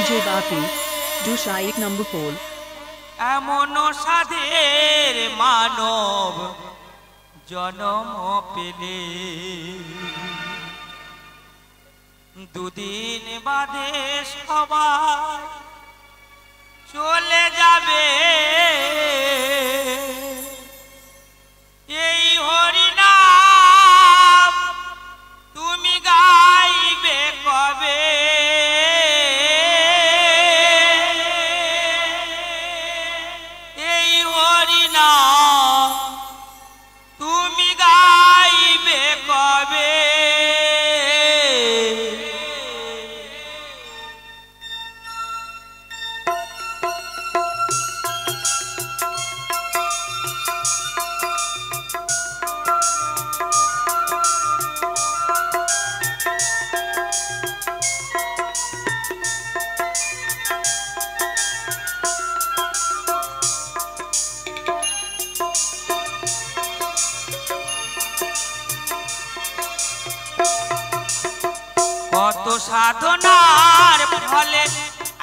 DJ Bapi, Dusha 8 number 4. এমন সাধের মানব জনম পেলে দুদিন বাদে সবাই চলে যাবে এই হরিনাম তুমি গাইবে কবে এই হরিনাম তুমি গাইবে কবে কত সাধনার ফলে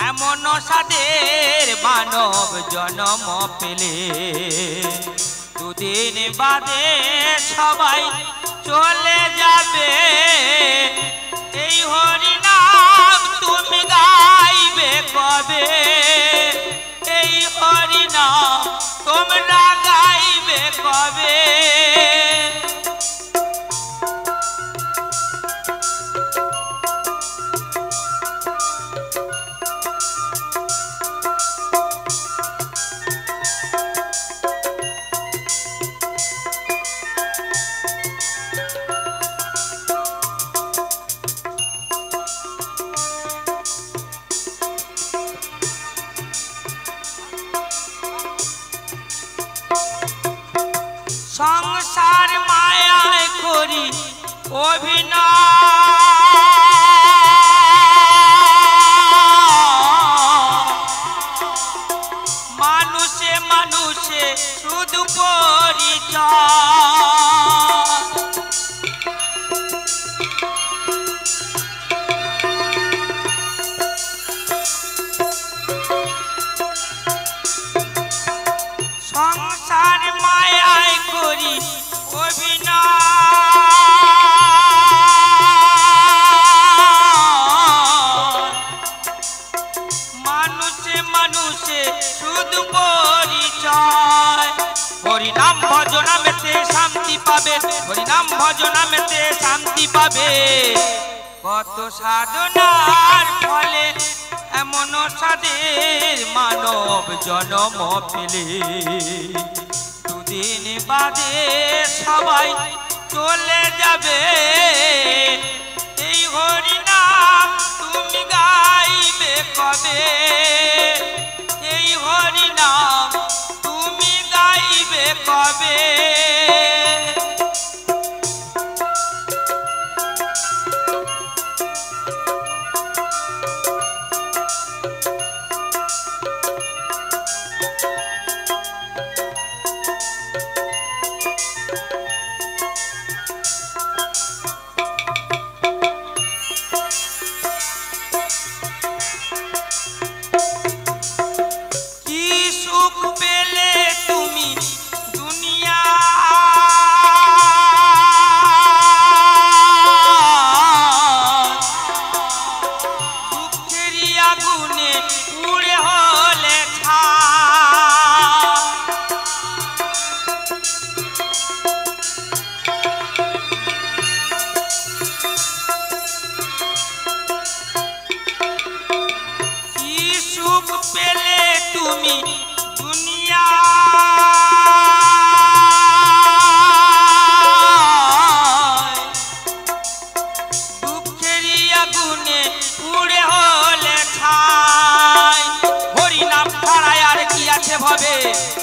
এমন সাধের মানব জন্ম পেলে দুদিন বাদে সবাই চলে যাবে এই হরিনাম তুমি গাইবে কবে এই হরিনাম তোমরা গাইবে কবে সংসার মায়ায় করি অভিনয় মানুষে মানুষে শুধু পরিচয় সংসার মায়ায় করি অভিনয় মানুষে মানুষে শুধু পরিচয় হরিনাম ভজনামেতে শান্তি পাবে হরিনাম ভজনামেতে শান্তি পাবে কত সাধনার ফলে এমন সাধের মানব জন্ম পেলে দুদিন বাদে সবাই চলে যাবে এই হরিনাম তুমি গাইবে কবে এই হরিনাম তুমি গাইবে কবে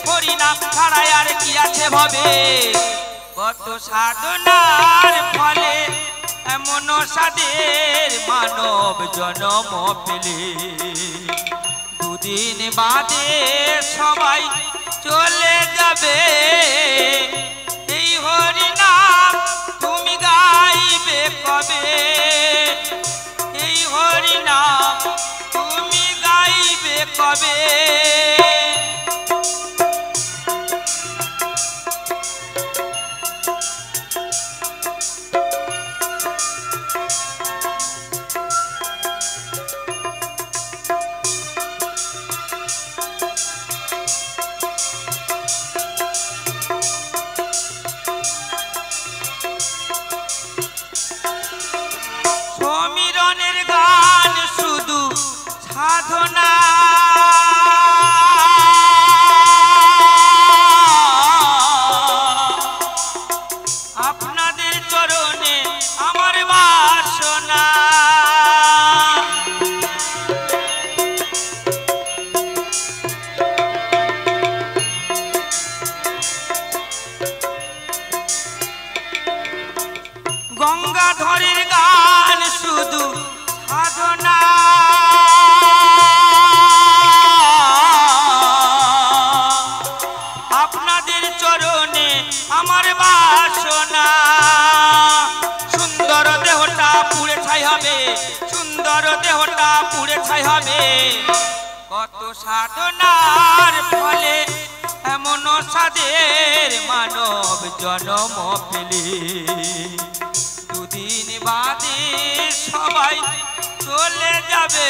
হরিনাম ছাড়াই আর কি আছে ভবে কত সাধনার ফলে এমন সাধের মানব জন্ম পেলে দুদিন বাদে সবাই চলে যাবে এই হরিনাম তুমি গাইবে কবে এই হরিনাম তুমি কবে সমীরণের গান শুধু সাধনা আপনাদের চরণে আমার বাসনা গঙ্গাধরের গান শুধু সাধনা আপনাদের চরণে আমার বাসনা সুন্দর দেহটা পুড়ে ছাই হবে সুন্দর দেহটা পুড়ে ছাই হবে কত সাধনার ফলে এমন সাদের মানব জন্ম পেলে দুদিন বাদে সবাই চলে যাবে